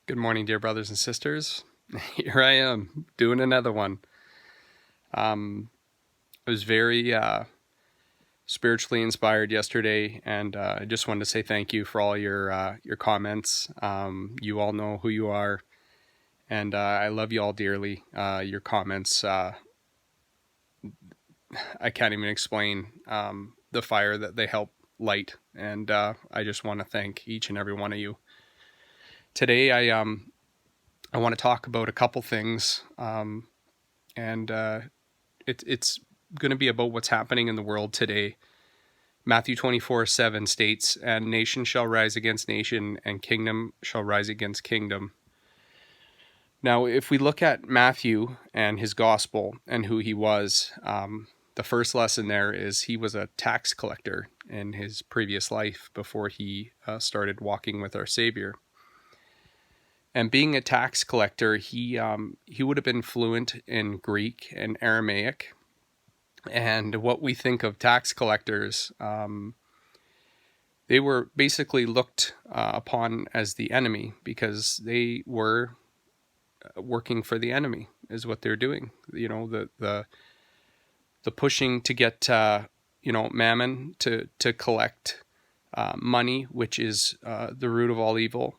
Good morning, dear brothers and sisters. Here I am, doing another one. I was very spiritually inspired yesterday, and I just wanted to say thank you for all your comments. You all know who you are, and I love you all dearly. Your comments, I can't even explain the fire that they help light, and I just want to thank each and every one of you. Today, I want to talk about a couple things, and it's going to be about what's happening in the world today. Matthew 24:7 states, "And nation shall rise against nation, and kingdom shall rise against kingdom." Now, if we look at Matthew and his gospel and who he was, the first lesson there is he was a tax collector in his previous life before he started walking with our Savior. And being a tax collector, he would have been fluent in Greek and Aramaic. And what we think of tax collectors, they were basically looked upon as the enemy because they were working for the enemy, is what they're doing. You know, the pushing to get mammon to collect money, which is the root of all evil.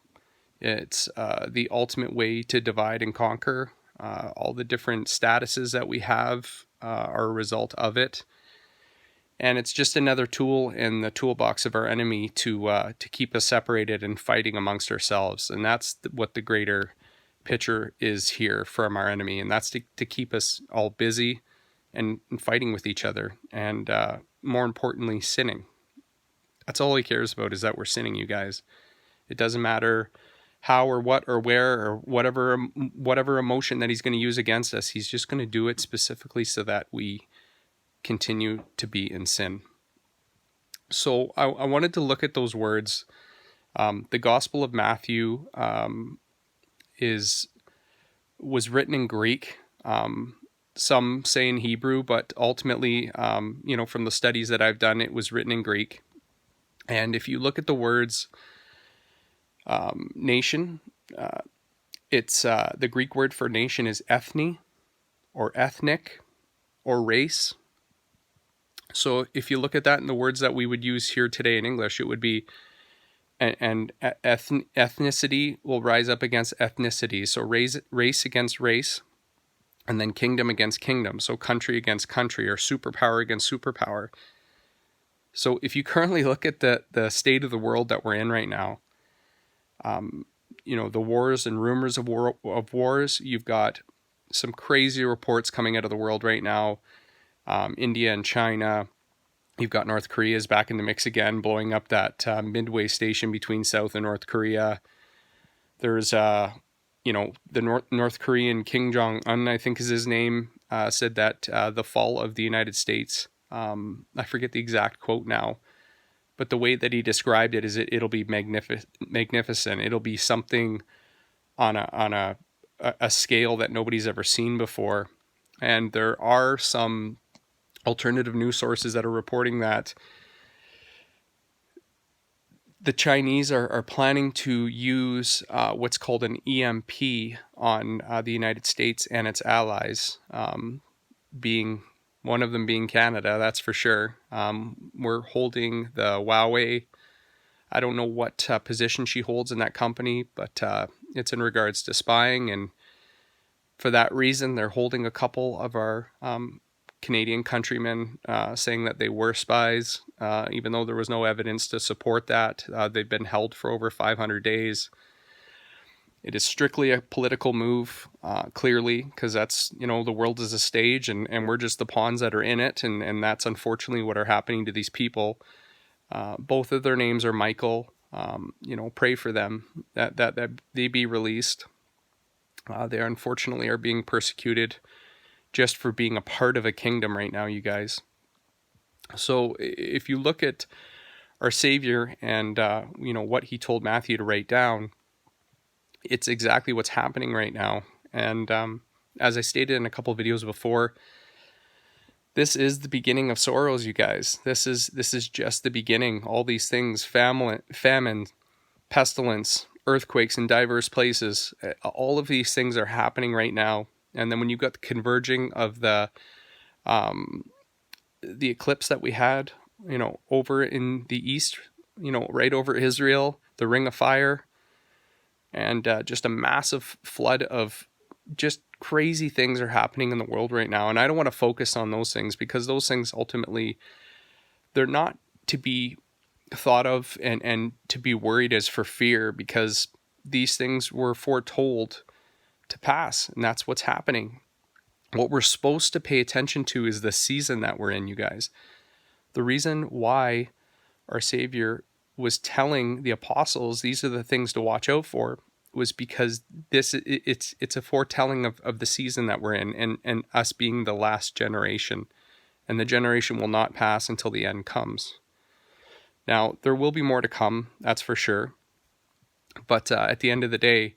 It's the ultimate way to divide and conquer. All the different statuses that we have are a result of it. And it's just another tool in the toolbox of our enemy to keep us separated and fighting amongst ourselves. And that's what the greater picture is here from our enemy. And that's to keep us all busy and fighting with each other. And more importantly, sinning. That's all he cares about, is that we're sinning, you guys. It doesn't matter how or what or where or whatever emotion that he's going to use against us. He's just going to do it specifically so that we continue to be in sin. So I wanted to look at those words. The Gospel of Matthew was written in Greek. Some say in Hebrew, but ultimately, from the studies that I've done, it was written in Greek. And if you look at the words nation, it's the Greek word for nation is ethne, or ethnic, or race. So if you look at that in the words that we would use here today in English, it would be, and ethnicity will rise up against ethnicity. So race against race, and then kingdom against kingdom. So country against country, or superpower against superpower. So if you currently look at the state of the world that we're in right now, the wars and rumors of wars, you've got some crazy reports coming out of the world right now. India and China. You've got North Korea's back in the mix again, blowing up that midway station between South and North Korea. There's, the North Korean Kim Jong-un, I think is his name, said that the fall of the United States, I forget the exact quote now, but the way that he described it is it'll be magnificent. It'll be something on a scale that nobody's ever seen before. And there are some alternative news sources that are reporting that the Chinese are planning to use what's called an EMP on the United States and its allies, being one of them being Canada, that's for sure. We're holding the Huawei. I don't know what position she holds in that company, but it's in regards to spying. And for that reason, they're holding a couple of our Canadian countrymen, saying that they were spies, even though there was no evidence to support that. They've been held for over 500 days. It is strictly a political move, clearly, because that's, the world is a stage and we're just the pawns that are in it. And that's unfortunately what are happening to these people. Both of their names are Michael. Pray for them that they be released. They unfortunately are being persecuted just for being a part of a kingdom right now, you guys. So if you look at our Savior and, what he told Matthew to write down, it's exactly what's happening right now. And as I stated in a couple of videos before, this is the beginning of sorrows, you guys. This is just the beginning. All these things, famine, pestilence, earthquakes in diverse places. All of these things are happening right now. And then when you've got the converging of the eclipse that we had, over in the east, right over Israel, the Ring of Fire, and just a massive flood of just crazy things are happening in the world right now. And I don't want to focus on those things, because those things ultimately, they're not to be thought of and to be worried as for fear, because these things were foretold to pass, and that's what's happening. What we're supposed to pay attention to is the season that we're in, you guys. The reason why our Savior was telling the apostles these are the things to watch out for was because it's a foretelling of the season that we're in, and us being the last generation, and the generation will not pass until the end comes. Now, there will be more to come, that's for sure. But at the end of the day,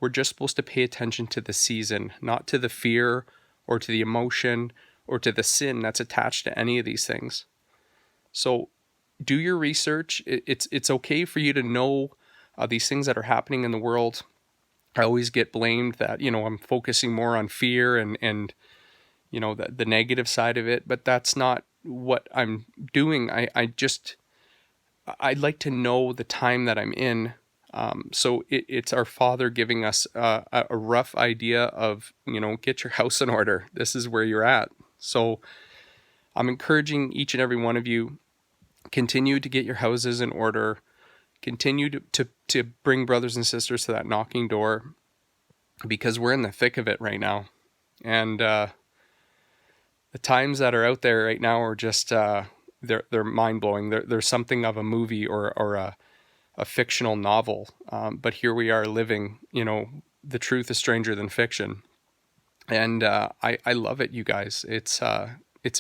we're just supposed to pay attention to the season, not to the fear or to the emotion or to the sin that's attached to any of these things. So do your research. It's okay for you to know these things that are happening in the world. I always get blamed that, I'm focusing more on fear and the negative side of it, but that's not what I'm doing. I'd like to know the time that I'm in. So it's our Father giving us a rough idea of, get your house in order. This is where you're at. So I'm encouraging each and every one of you, continue to get your houses in order. Continue to bring brothers and sisters to that knocking door, because we're in the thick of it right now. And the times that are out there right now are just, they're mind-blowing. They're something of a movie or a fictional novel, but here we are living, the truth is stranger than fiction. And I love it, you guys. It's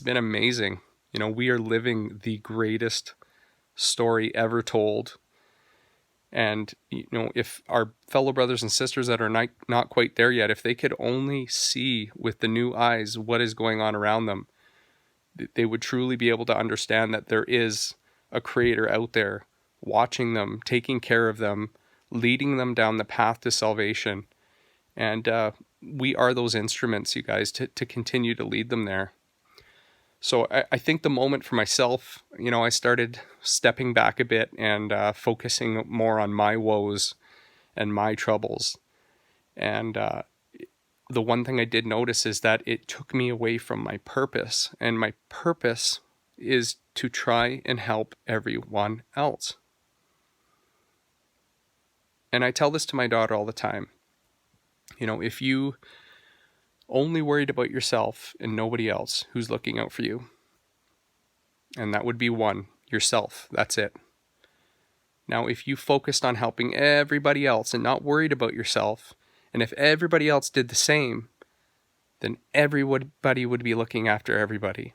been amazing. We are living the greatest story ever told. And, if our fellow brothers and sisters that are not quite there yet, if they could only see with the new eyes what is going on around them, they would truly be able to understand that there is a creator out there watching them, taking care of them, leading them down the path to salvation. And we are those instruments, you guys, to continue to lead them there. So I think the moment for myself, I started stepping back a bit and focusing more on my woes and my troubles. And the one thing I did notice is that it took me away from my purpose. And my purpose is to try and help everyone else. And I tell this to my daughter all the time. If you only worried about yourself and nobody else, who's looking out for you? And that would be one, yourself. That's it. Now, if you focused on helping everybody else and not worried about yourself, and if everybody else did the same, then everybody would be looking after everybody.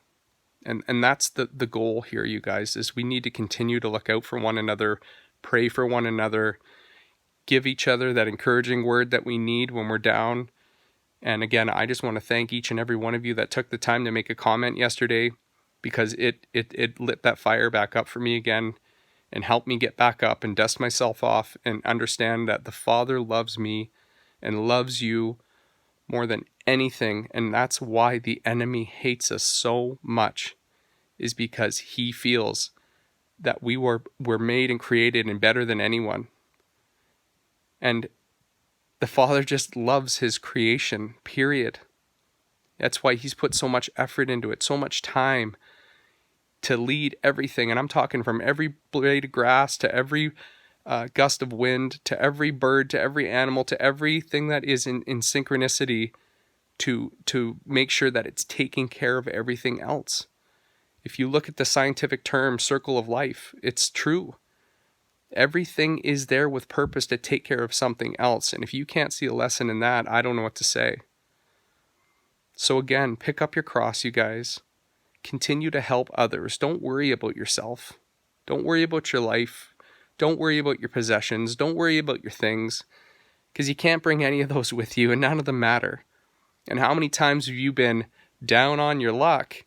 And that's the goal here, you guys, is we need to continue to look out for one another, pray for one another, give each other that encouraging word that we need when we're down. And again, I just want to thank each and every one of you that took the time to make a comment yesterday, because it lit that fire back up for me again and helped me get back up and dust myself off and understand that the Father loves me and loves you more than anything. And that's why the enemy hates us so much, is because he feels that we're made and created and better than anyone. And the Father just loves his creation, period. That's why he's put so much effort into it, so much time to lead everything. And I'm talking from every blade of grass to every gust of wind, to every bird, to every animal, to everything that is in synchronicity to make sure that it's taking care of everything else. If you look at the scientific term circle of life, it's true. Everything is there with purpose to take care of something else. And if you can't see a lesson in that, I don't know what to say. So again, pick up your cross, you guys. Continue to help others. Don't worry about yourself. Don't worry about your life. Don't worry about your possessions. Don't worry about your things, because you can't bring any of those with you, and none of them matter. And how many times have you been down on your luck,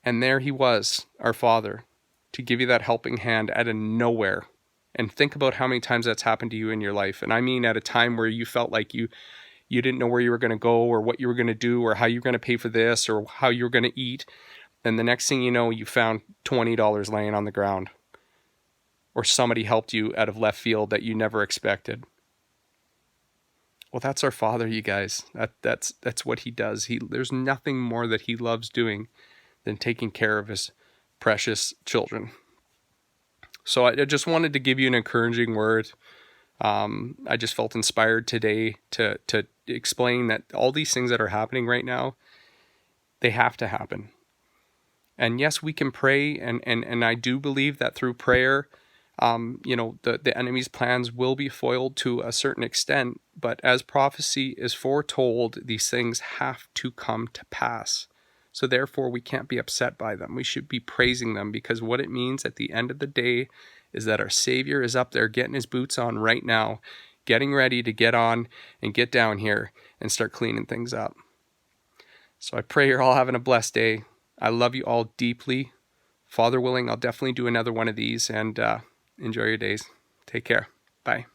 and there he was, our Father, to give you that helping hand out of nowhere. And think about how many times that's happened to you in your life. And I mean at a time where you felt like you didn't know where you were going to go or what you were going to do or how you were going to pay for this or how you were going to eat. And the next thing you know, you found $20 laying on the ground. Or somebody helped you out of left field that you never expected. Well, that's our Father, you guys. That's what he does. There's nothing more that he loves doing than taking care of his precious children. So I just wanted to give you an encouraging word. I just felt inspired today to explain that all these things that are happening right now, they have to happen. And yes, we can pray, and I do believe that through prayer, the enemy's plans will be foiled to a certain extent, but as prophecy is foretold, these things have to come to pass. So therefore, we can't be upset by them. We should be praising them, because what it means at the end of the day is that our Savior is up there getting his boots on right now, getting ready to get on and get down here and start cleaning things up. So I pray you're all having a blessed day. I love you all deeply. Father willing, I'll definitely do another one of these, and enjoy your days. Take care. Bye.